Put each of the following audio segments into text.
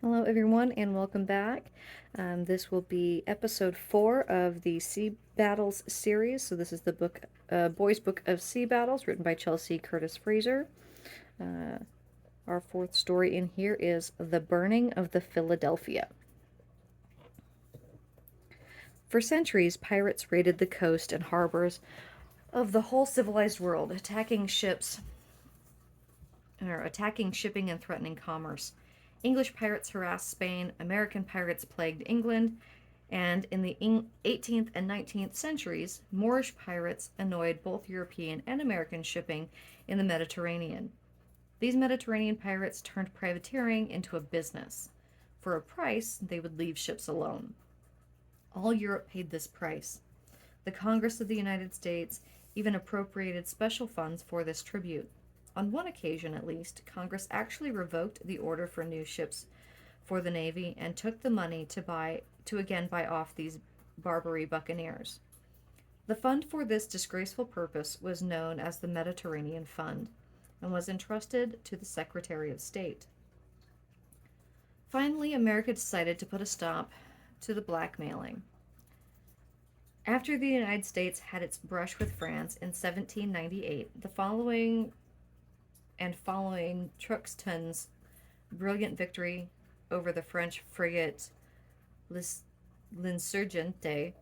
Hello, everyone, and welcome back. This will be episode 4 of the Sea Battles series. So this is the Boys' Book of Sea Battles, written by Chelsea Curtis Fraser. Our fourth story in here is The Burning of the Philadelphia. For centuries, pirates raided the coast and harbors of the whole civilized world, attacking shipping and threatening commerce. English pirates harassed Spain, American pirates plagued England, and in the 18th and 19th centuries, Moorish pirates annoyed both European and American shipping in the Mediterranean. These Mediterranean pirates turned privateering into a business. For a price, they would leave ships alone. All Europe paid this price. The Congress of the United States even appropriated special funds for this tribute. On one occasion, at least, Congress actually revoked the order for new ships for the Navy and took the money to again buy off these Barbary buccaneers. The fund for this disgraceful purpose was known as the Mediterranean Fund and was entrusted to the Secretary of State. Finally, America decided to put a stop to the blackmailing. After the United States had its brush with France in 1798, following Truxtun's brilliant victory over the French frigate L'Insurgente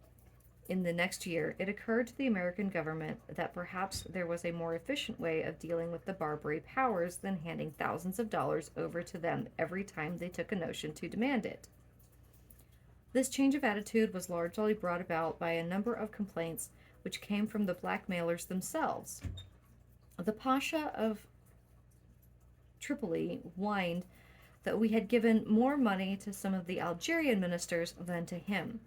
in the next year, it occurred to the American government that perhaps there was a more efficient way of dealing with the Barbary powers than handing thousands of dollars over to them every time they took a notion to demand it. This change of attitude was largely brought about by a number of complaints which came from the blackmailers themselves. The Pasha of Tripoli whined that we had given more money to some of the Algerian ministers than to him.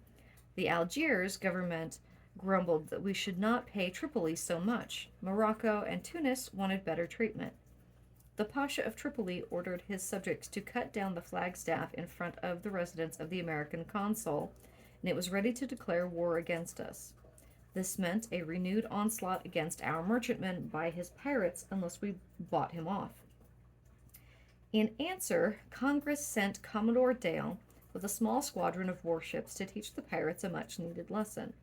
The Algiers government grumbled that we should not pay Tripoli so much. Morocco and Tunis wanted better treatment. The Pasha of Tripoli ordered his subjects to cut down the flagstaff in front of the residence of the American consul, and it was ready to declare war against us. This meant a renewed onslaught against our merchantmen by his pirates unless we bought him off. In answer, Congress sent Commodore Dale with a small squadron of warships to teach the pirates a much-needed lesson.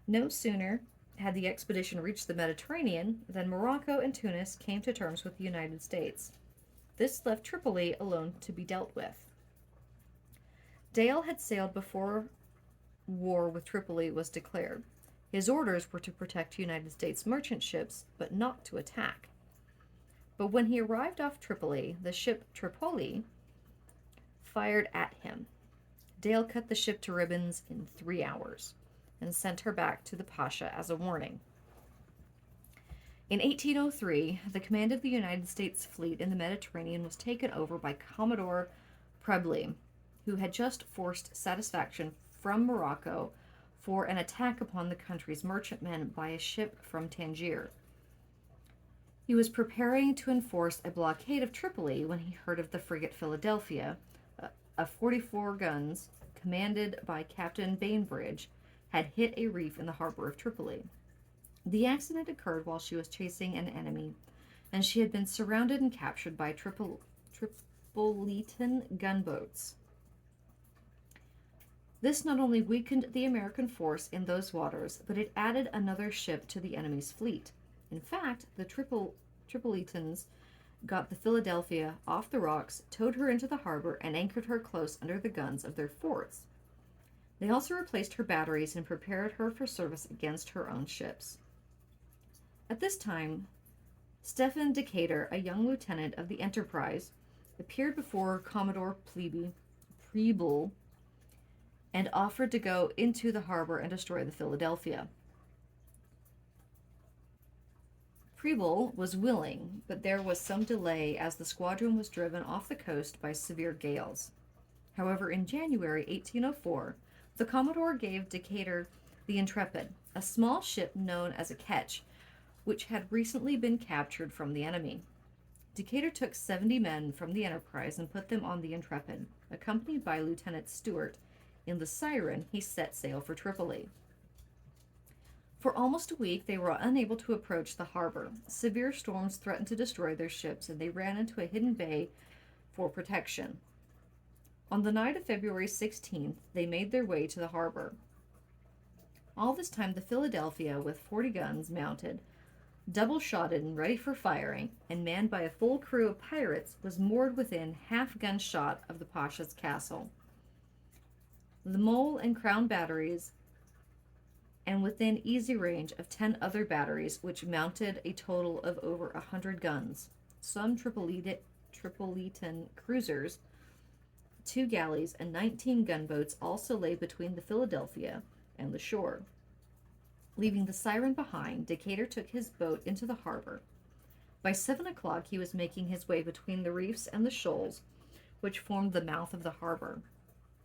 No sooner had the expedition reached the Mediterranean than Morocco and Tunis came to terms with the United States. This left Tripoli alone to be dealt with. Dale had sailed before war with Tripoli was declared. His orders were to protect United States merchant ships, but not to attack. But when he arrived off Tripoli, the ship Tripoli fired at him. Dale cut the ship to ribbons in 3 hours and sent her back to the Pasha as a warning. In 1803, the command of the United States fleet in the Mediterranean was taken over by Commodore Preble, who had just forced satisfaction from Morocco for an attack upon the country's merchantmen by a ship from Tangier. He was preparing to enforce a blockade of Tripoli when he heard of the frigate Philadelphia, of 44 guns, commanded by Captain Bainbridge, had hit a reef in the harbor of Tripoli. The accident occurred while she was chasing an enemy, and she had been surrounded and captured by Tripolitan gunboats. This not only weakened the American force in those waters, but it added another ship to the enemy's fleet. In fact, the Tripolitans got the Philadelphia off the rocks, towed her into the harbor, and anchored her close under the guns of their forts. They also replaced her batteries and prepared her for service against her own ships. At this time, Stephen Decatur, a young lieutenant of the Enterprise, appeared before Commodore Preble and offered to go into the harbor and destroy the Philadelphia. Preble was willing, but there was some delay as the squadron was driven off the coast by severe gales. However, in January 1804, the Commodore gave Decatur the Intrepid, a small ship known as a ketch, which had recently been captured from the enemy. Decatur took 70 men from the Enterprise and put them on the Intrepid. Accompanied by Lieutenant Stewart, in the Siren, he set sail for Tripoli. For almost a week, they were unable to approach the harbor. Severe storms threatened to destroy their ships, and they ran into a hidden bay for protection. On the night of February 16th, they made their way to the harbor. All this time, the Philadelphia, with 40 guns mounted, double-shotted and ready for firing, and manned by a full crew of pirates, was moored within half-gun shot of the Pasha's castle. The Mole and Crown batteries, and within easy range of 10 other batteries, which mounted a total of over 100 guns. Some Tripolitan cruisers, 2 galleys, and 19 gunboats also lay between the Philadelphia and the shore. Leaving the Siren behind, Decatur took his boat into the harbor. By 7 o'clock, he was making his way between the reefs and the shoals, which formed the mouth of the harbor.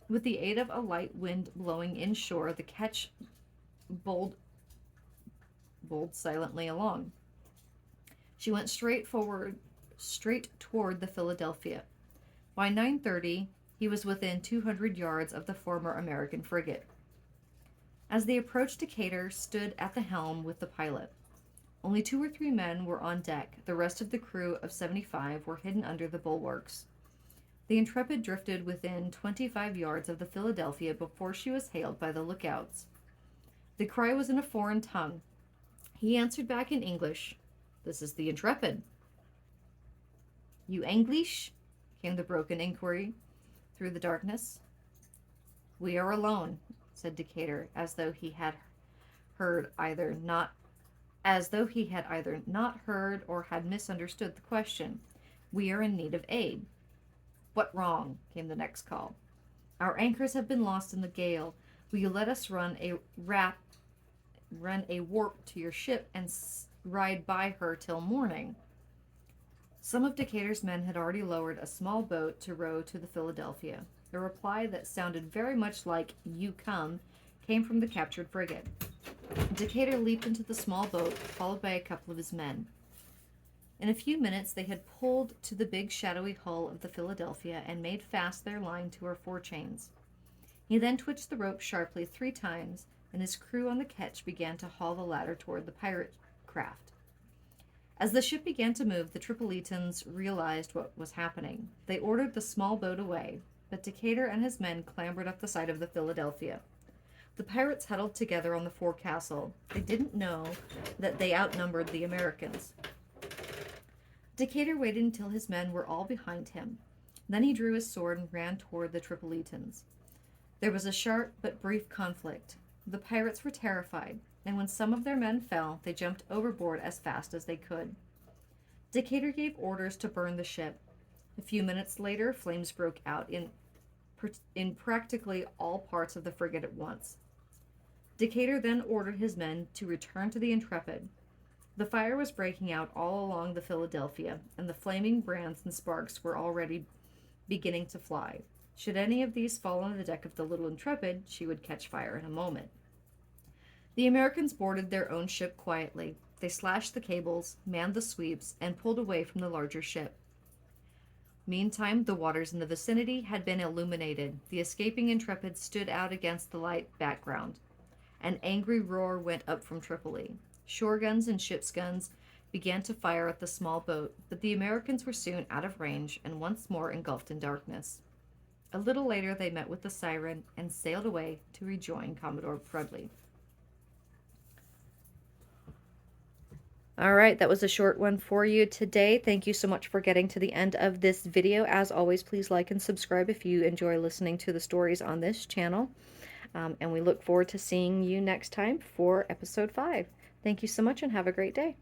With the aid of a light wind blowing inshore, the ketch bowled silently along. She went straight toward the Philadelphia. By 9:30, he was within 200 yards of the former American frigate. As they approached, Decatur stood at the helm with the pilot. Only 2 or 3 men were on deck. The rest of the crew of 75 were hidden under the bulwarks. The Intrepid drifted within 25 yards of the Philadelphia before she was hailed by the lookouts. The cry was in a foreign tongue. He answered back in English, "This is the Intrepid." "You English?" came the broken inquiry through the darkness. "We are alone," said Decatur, as though he had either not heard or had misunderstood the question. "We are in need of aid." "What wrong?" came the next call. "Our anchors have been lost in the gale. Will you let us run a warp to your ship and ride by her till morning?" Some of Decatur's men had already lowered a small boat to row to the Philadelphia. A reply that sounded very much like "You come" came from the captured frigate. Decatur leaped into the small boat, followed by a couple of his men. In a few minutes they had pulled to the big shadowy hull of the Philadelphia and made fast their line to her forechains. He then twitched the rope sharply 3 times, and his crew on the ketch began to haul the ladder toward the pirate craft. As the ship began to move, the Tripolitans realized what was happening. They ordered the small boat away, but Decatur and his men clambered up the side of the Philadelphia. The pirates huddled together on the forecastle. They didn't know that they outnumbered the Americans. Decatur waited until his men were all behind him. Then he drew his sword and ran toward the Tripolitans. There was a sharp but brief conflict. The pirates were terrified, and when some of their men fell, they jumped overboard as fast as they could. Decatur gave orders to burn the ship. A few minutes later, flames broke out in practically all parts of the frigate at once. Decatur then ordered his men to return to the Intrepid. The fire was breaking out all along the Philadelphia, and the flaming brands and sparks were already beginning to fly. Should any of these fall on the deck of the little Intrepid, she would catch fire in a moment. The Americans boarded their own ship quietly. They slashed the cables, manned the sweeps, and pulled away from the larger ship. Meantime, the waters in the vicinity had been illuminated. The escaping Intrepid stood out against the light background. An angry roar went up from Tripoli. Shore guns and ship's guns began to fire at the small boat, but the Americans were soon out of range and once more engulfed in darkness. A little later, they met with the Siren and sailed away to rejoin Commodore Fredley. All right, that was a short one for you today. Thank you so much for getting to the end of this video. As always, please like and subscribe if you enjoy listening to the stories on this channel. And we look forward to seeing you next time for episode 5. Thank you so much and have a great day.